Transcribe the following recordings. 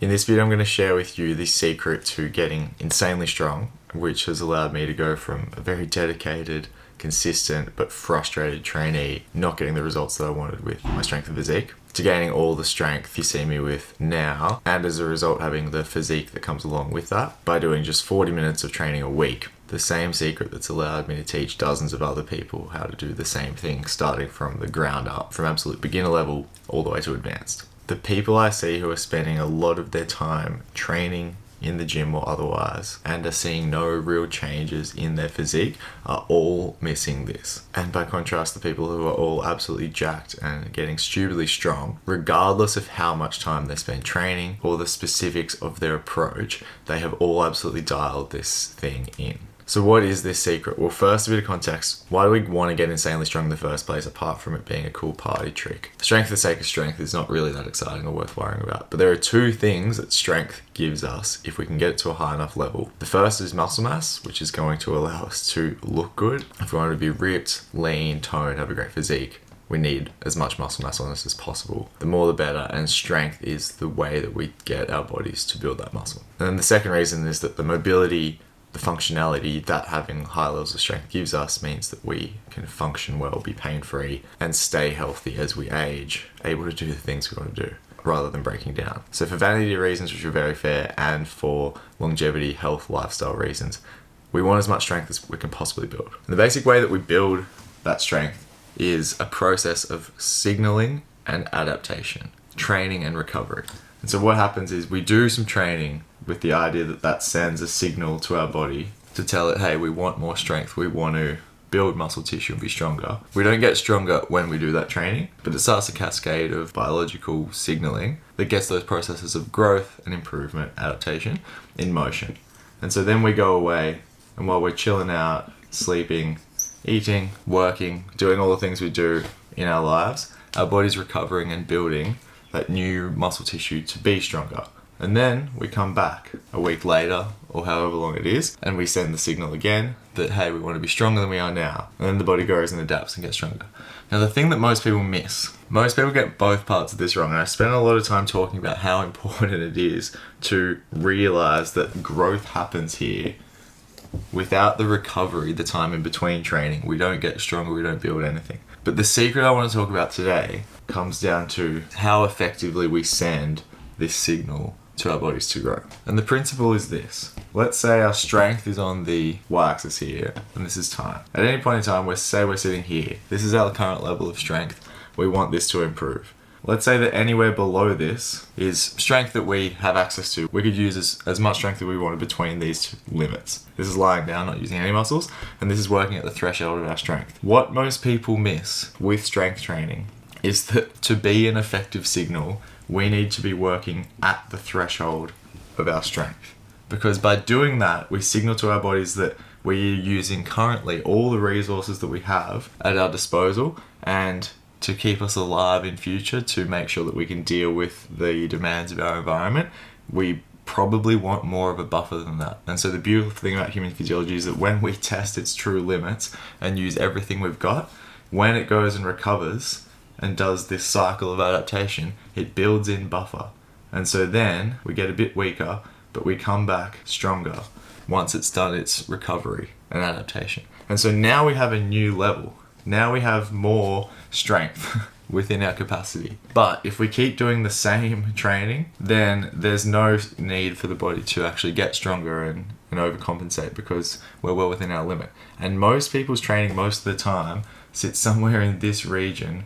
In this video, I'm going to share with you the secret to getting insanely strong, which has allowed me to go from a very dedicated, consistent, but frustrated trainee, not getting the results that I wanted with my strength and physique, to gaining all the strength you see me with now, and as a result having the physique that comes along with that by doing just 40 minutes of training a week. The same secret that's allowed me to teach dozens of other people how to do the same thing, starting from the ground up, from absolute beginner level all the way to advanced. The people I see who are spending a lot of their time training in the gym or otherwise and are seeing no real changes in their physique are all missing this. And by contrast, the people who are all absolutely jacked and getting stupidly strong, regardless of how much time they spend training or the specifics of their approach, they have all absolutely dialed this thing in. So what is this secret? Well, first, a bit of context. Why do we want to get insanely strong in the first place, apart from it being a cool party trick? Strength for the sake of strength is not really that exciting or worth worrying about. But there are two things that strength gives us if we can get it to a high enough level. The first is muscle mass, which is going to allow us to look good. If we want to be ripped, lean, toned, have a great physique, we need as much muscle mass on us as possible. The more the better, and strength is the way that we get our bodies to build that muscle. And then the second reason is that the mobility, the functionality that having high levels of strength gives us means that we can function well, be pain-free, and stay healthy as we age, able to do the things we want to do, rather than breaking down. So for vanity reasons, which are very fair, and for longevity, health, lifestyle reasons, we want as much strength as we can possibly build. And the basic way that we build that strength is a process of signaling and adaptation, training and recovery. And so what happens is we do some training with the idea that that sends a signal to our body to tell it, hey, we want more strength, we want to build muscle tissue and be stronger. We don't get stronger when we do that training, but it starts a cascade of biological signaling that gets those processes of growth and improvement, adaptation, in motion. And so then we go away, and while we're chilling out, sleeping, eating, working, doing all the things we do in our lives, our body's recovering and building that new muscle tissue to be stronger. And then we come back a week later, or however long it is, and we send the signal again that, hey, we want to be stronger than we are now. And then the body goes and adapts and gets stronger. Now, the thing that most people miss, most people get both parts of this wrong, and I spent a lot of time talking about how important it is to realize that growth happens here. Without the recovery, the time in between training, we don't get stronger, we don't build anything. But the secret I want to talk about today comes down to how effectively we send this signal to our bodies to grow. And the principle is this. Let's say our strength is on the y-axis here, and this is time. At any point in time, we're sitting here. This is our current level of strength. We want this to improve. Let's say that anywhere below this is strength that we have access to. We could use as much strength as we wanted between these two limits. This is lying down, not using any muscles, and this is working at the threshold of our strength. What most people miss with strength training is that to be an effective signal, we need to be working at the threshold of our strength. Because by doing that, we signal to our bodies that we're using currently all the resources that we have at our disposal, and to keep us alive in future, to make sure that we can deal with the demands of our environment, we probably want more of a buffer than that. And so the beautiful thing about human physiology is that when we test its true limits and use everything we've got, when it goes and recovers and does this cycle of adaptation, it builds in buffer. And so then we get a bit weaker, but we come back stronger once it's done its recovery and adaptation. And so now we have a new level. Now we have more strength within our capacity. But if we keep doing the same training, then there's no need for the body to actually get stronger and overcompensate, because we're well within our limit. And most people's training most of the time sits somewhere in this region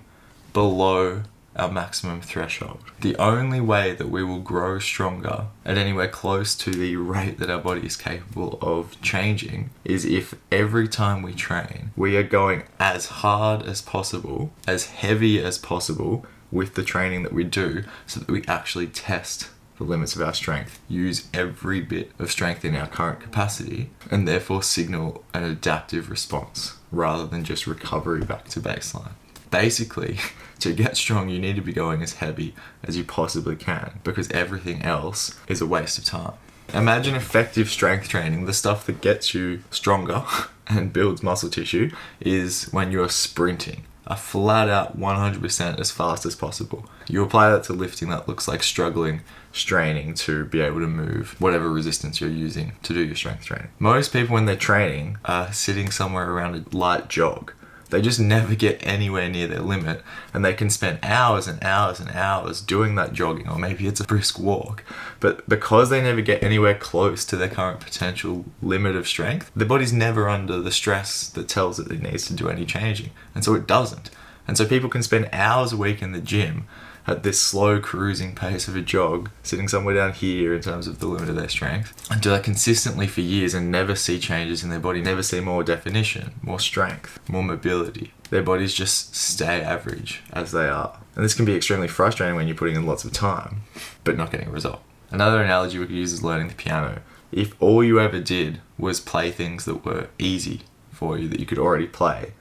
below our maximum threshold. The only way that we will grow stronger at anywhere close to the rate that our body is capable of changing is if every time we train, we are going as hard as possible, as heavy as possible with the training that we do, so that we actually test the limits of our strength, use every bit of strength in our current capacity, and therefore signal an adaptive response rather than just recovery back to baseline. Basically, to get strong, you need to be going as heavy as you possibly can, because everything else is a waste of time. Imagine effective strength training, the stuff that gets you stronger and builds muscle tissue, is when you're sprinting. a flat out 100% as fast as possible. You apply that to lifting, that looks like struggling, straining to be able to move whatever resistance you're using to do your strength training. Most people when they're training are sitting somewhere around a light jog. They just never get anywhere near their limit, and they can spend hours and hours and hours doing that jogging, or maybe it's a brisk walk. But because they never get anywhere close to their current potential limit of strength, their body's never under the stress that tells it needs to do any changing. And so it doesn't. And so people can spend hours a week in the gym at this slow cruising pace of a jog, sitting somewhere down here in terms of the limit of their strength, and do that consistently for years and never see changes in their body, never see more definition, more strength, more mobility. Their bodies just stay average as they are. And this can be extremely frustrating when you're putting in lots of time, but not getting a result. Another analogy we could use is learning the piano. If all you ever did was play things that were easy for you, that you could already play,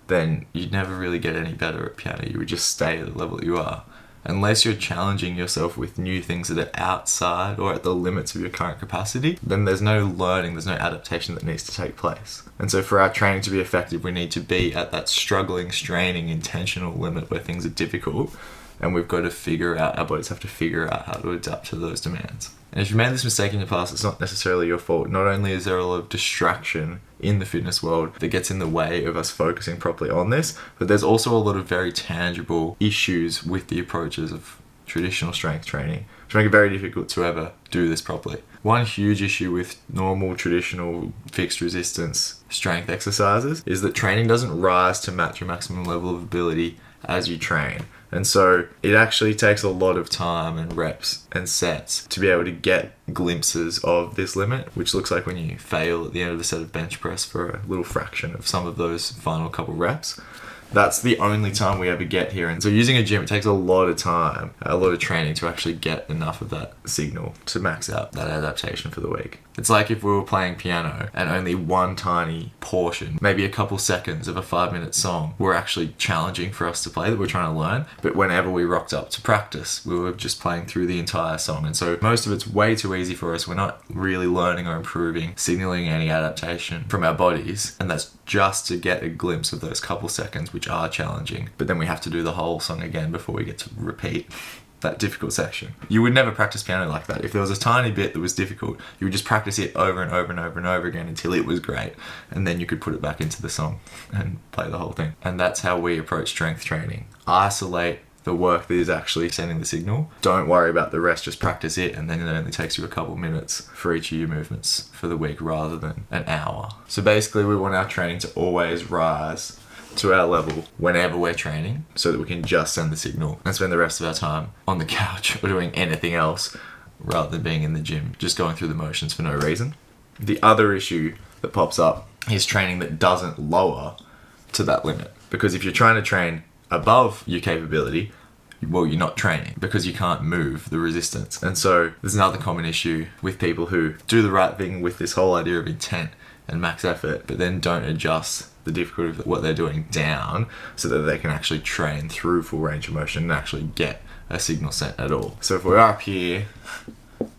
then you'd never really get any better at piano. You would just stay at the level that you are. Unless you're challenging yourself with new things that are outside or at the limits of your current capacity, then there's no learning, there's no adaptation that needs to take place. And so for our training to be effective, we need to be at that struggling, straining, intentional limit where things are difficult, and we've got to figure out, our bodies have to figure out how to adapt to those demands. And if you made this mistake in the past, it's not necessarily your fault. Not only is there a lot of distraction in the fitness world that gets in the way of us focusing properly on this, but there's also a lot of very tangible issues with the approaches of traditional strength training, which make it very difficult to ever do this properly. One huge issue with normal, traditional, fixed resistance strength exercises is that training doesn't rise to match your maximum level of ability as you train. And so it actually takes a lot of time and reps and sets to be able to get glimpses of this limit, which looks like when you fail at the end of a set of bench press for a little fraction of some of those final couple reps. That's the only time we ever get here. And so using a gym, it takes a lot of time, a lot of training to actually get enough of that signal to max out that adaptation for the week. It's like if we were playing piano and only one tiny portion, maybe a couple seconds of a 5-minute song, were actually challenging for us to play, that we're trying to learn. But whenever we rocked up to practice, we were just playing through the entire song. And so most of it's way too easy for us. We're not really learning or improving, signaling any adaptation from our bodies. And that's just to get a glimpse of those couple seconds, which are challenging. But then we have to do the whole song again before we get to repeat that difficult section. You would never practice piano like that. If there was a tiny bit that was difficult, you would just practice it over and over and over and over again until it was great. And then you could put it back into the song and play the whole thing. And that's how we approach strength training. Isolate the work that is actually sending the signal. Don't worry about the rest, just practice it, and then it only takes you a couple minutes for each of your movements for the week rather than an hour. So basically we want our training to always rise to our level whenever we're training, so that we can just send the signal and spend the rest of our time on the couch or doing anything else rather than being in the gym, just going through the motions for no reason. The other issue that pops up is training that doesn't lower to that limit. Because if you're trying to train above your capability, well, you're not training because you can't move the resistance. And so there's another common issue with people who do the right thing with this whole idea of intent and max effort, but then don't adjust the difficulty of what they're doing down so that they can actually train through full range of motion and actually get a signal sent at all. So if we're up here,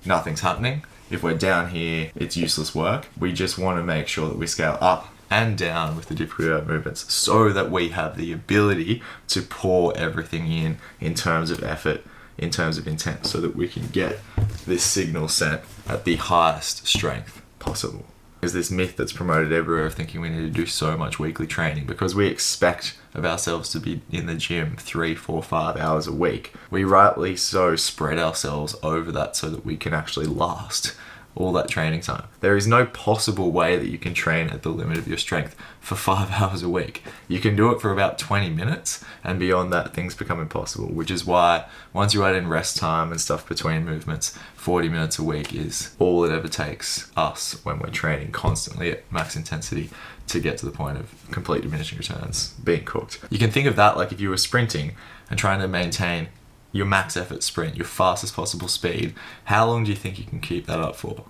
nothing's happening. If we're down here, it's useless work. We just want to make sure that we scale up and down with the difficulty of our movements so that we have the ability to pour everything in terms of effort, in terms of intent, so that we can get this signal sent at the highest strength possible. There's this myth that's promoted everywhere of thinking we need to do so much weekly training because we expect of ourselves to be in the gym 3, 4, 5 hours a week. We rightly so spread ourselves over that so that we can actually last all that training time. There is no possible way that you can train at the limit of your strength for 5 hours a week. You can do it for about 20 minutes, and beyond that things become impossible, which is why once you add in rest time and stuff between movements, 40 minutes a week is all it ever takes us when we're training constantly at max intensity to get to the point of complete diminishing returns, being cooked. You can think of that like if you were sprinting and trying to maintain your max effort sprint, your fastest possible speed. How long do you think you can keep that up for?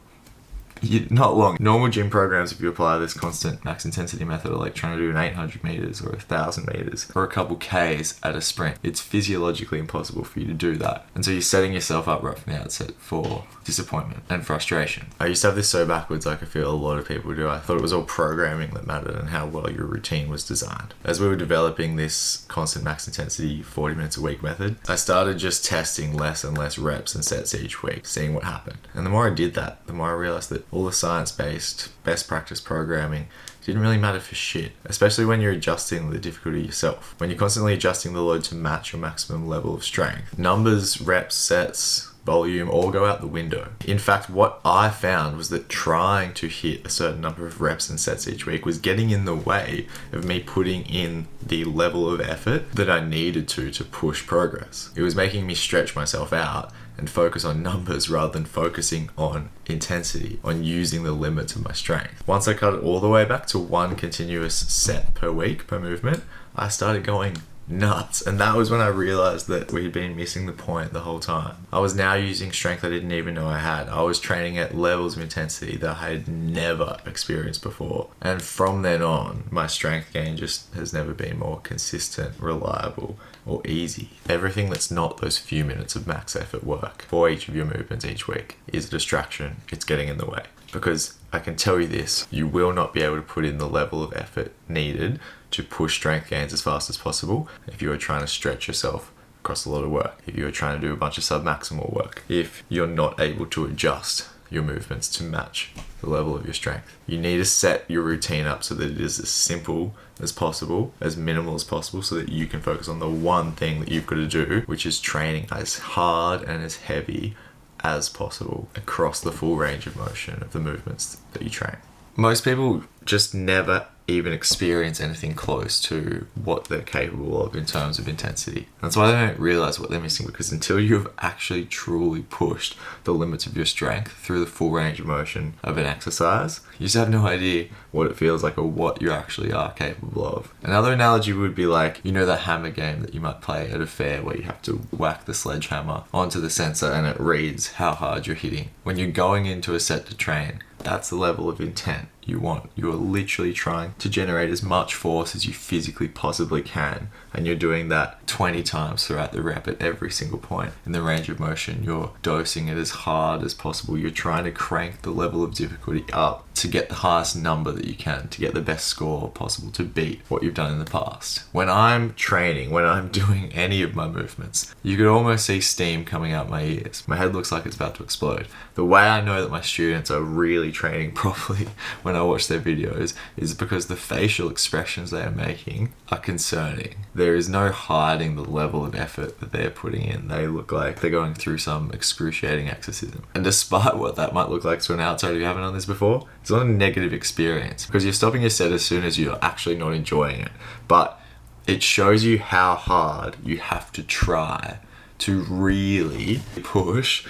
not long. Normal gym programs, if you apply this constant max intensity method, are like trying to do an 800 meters or 1,000 meters or a couple Ks at a sprint. It's physiologically impossible for you to do that. And so you're setting yourself up right from the outset for disappointment and frustration. I used to have this so backwards, like I feel a lot of people do. I thought it was all programming that mattered and how well your routine was designed. As we were developing this constant max intensity 40 minutes a week method, I started just testing less and less reps and sets each week, seeing what happened. And the more I did that, the more I realized that all the science-based best practice programming didn't really matter for shit, especially when you're adjusting the difficulty yourself. When you're constantly adjusting the load to match your maximum level of strength, numbers, reps, sets, volume all go out the window. In fact, what I found was that trying to hit a certain number of reps and sets each week was getting in the way of me putting in the level of effort that I needed to push progress. It was making me stretch myself out and focus on numbers rather than focusing on intensity, on using the limits of my strength. Once I cut it all the way back to one continuous set per week, per movement, I started going nuts. And that was when I realized that we'd been missing the point the whole time. I was now using strength I didn't even know I had. I was training at levels of intensity that I had never experienced before. And from then on, my strength gain just has never been more consistent, reliable, or easy. Everything that's not those few minutes of max effort work for each of your movements each week is a distraction. It's getting in the way. Because I can tell you this, you will not be able to put in the level of effort needed to push strength gains as fast as possible if you are trying to stretch yourself across a lot of work, if you are trying to do a bunch of sub-maximal work, if you're not able to adjust your movements to match the level of your strength. You need to set your routine up so that it is as simple as possible, as minimal as possible, so that you can focus on the one thing that you've got to do, which is training as hard and as heavy as possible across the full range of motion of the movements that you train. Most people just never even experience anything close to what they're capable of in terms of intensity. That's why they don't realize what they're missing, because until you've actually truly pushed the limits of your strength through the full range of motion of an exercise, you just have no idea what it feels like or what you actually are capable of. Another analogy would be like, you know, the hammer game that you might play at a fair where you have to whack the sledgehammer onto the sensor and it reads how hard you're hitting. When you're going into a set to train, that's the level of intent you want. You are literally trying to generate as much force as you physically possibly can, and you're doing that 20 times throughout the rep at every single point in the range of motion. You're dosing it as hard as possible. You're trying to crank the level of difficulty up to get the highest number that you can, to get the best score possible, to beat what you've done in the past. When I'm training, when I'm doing any of my movements, you could almost see steam coming out my ears. My head looks like it's about to explode. The way I know that my students are really training properly when I watch their videos is because the facial expressions they are making are concerning. There is no hiding the level of effort that they're putting in. They look like they're going through some excruciating exorcism. And despite what that might look like to an outsider who haven't done this before, it's not a negative experience, because you're stopping your set as soon as you're actually not enjoying it. But it shows you how hard you have to try to really push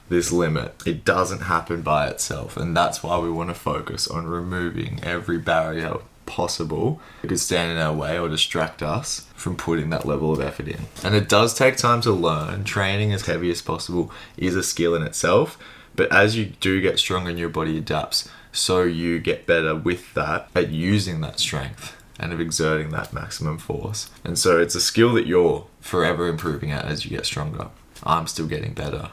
this limit. It doesn't happen by itself, and that's why we want to focus on removing every barrier possible that could stand in our way or distract us from putting that level of effort in. And it does take time to learn. Training as heavy as possible is a skill in itself, but as you do get stronger and your body adapts, so you get better with that at using that strength and of exerting that maximum force. And so it's a skill that you're forever improving at as you get stronger. I'm still getting better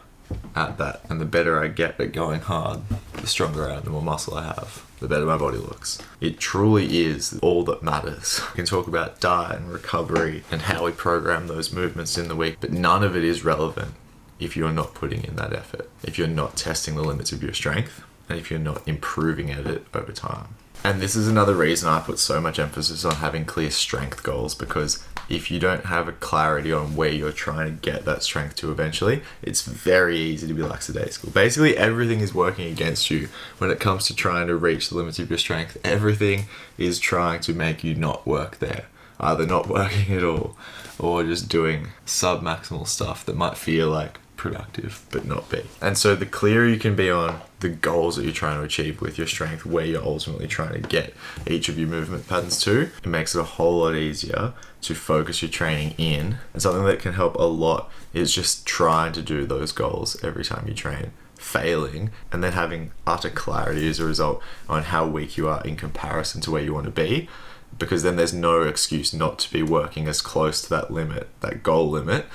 at that, and the better I get at going hard, the stronger I am, the more muscle I have, the better my body looks. It truly is all that matters. We can talk about diet and recovery and how we program those movements in the week, but none of it is relevant if you're not putting in that effort, if you're not testing the limits of your strength, and if you're not improving at it over time. And this is another reason I put so much emphasis on having clear strength goals, because if you don't have a clarity on where you're trying to get that strength to eventually, it's very easy to be lackadaisical. Basically, everything is working against you when it comes to trying to reach the limits of your strength. Everything is trying to make you not work there, either not working at all or just doing sub-maximal stuff that might feel like productive but not be. And so the clearer you can be on the goals that you're trying to achieve with your strength, where you're ultimately trying to get each of your movement patterns to, it makes it a whole lot easier to focus your training in. And something that can help a lot is just trying to do those goals every time you train failing, and then having utter clarity as a result on how weak you are in comparison to where you want to be, because then there's no excuse not to be working as close to that limit, that goal limit,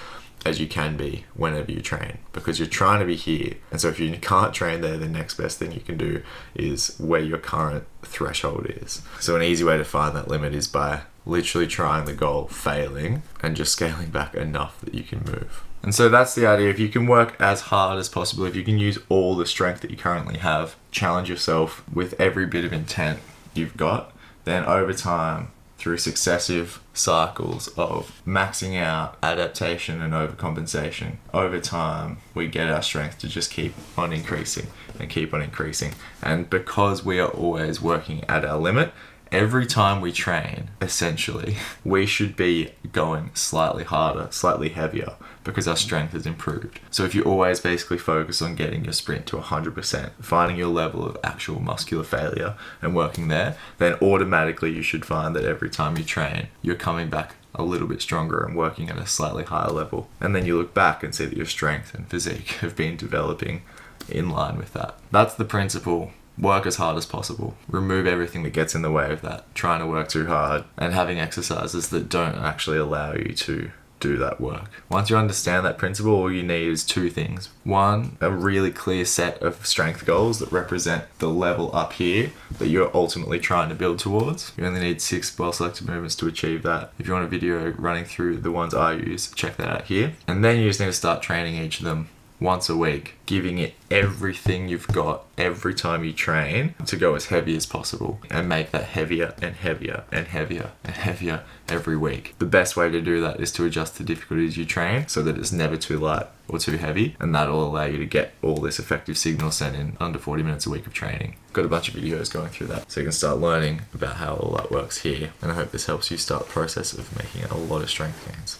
as you can be whenever you train, because you're trying to be here. And so if you can't train there, the next best thing you can do is where your current threshold is. So an easy way to find that limit is by literally trying the goal, failing, and just scaling back enough that you can move. And so that's the idea. If you can work as hard as possible, if you can use all the strength that you currently have, challenge yourself with every bit of intent you've got, then over time, through successive cycles of maxing out adaptation and overcompensation, over time we get our strength to just keep on increasing and keep on increasing. And because we are always working at our limit, every time we train, essentially, we should be going slightly harder, slightly heavier, because our strength has improved. So if you always basically focus on getting your sprint to 100%, finding your level of actual muscular failure and working there, then automatically you should find that every time you train, you're coming back a little bit stronger and working at a slightly higher level. And then you look back and see that your strength and physique have been developing in line with that. That's the principle. Work as hard as possible. Remove everything that gets in the way of that. Trying to work too hard and having exercises that don't actually allow you to do that work. Once you understand that principle, all you need is two things. One, a really clear set of strength goals that represent the level up here that you're ultimately trying to build towards. You only need 6 well-selected movements to achieve that. If you want a video running through the ones I use, check that out here. And then you just need to start training each of them once a week, giving it everything you've got every time you train to go as heavy as possible, and make that heavier and heavier and heavier and heavier every week. The best way to do that is to adjust the difficulty as you train so that it's never too light or too heavy, and that'll allow you to get all this effective signal sent in under 40 minutes a week of training. Got a bunch of videos going through that, so you can start learning about how all that works here, and I hope this helps you start the process of making a lot of strength gains.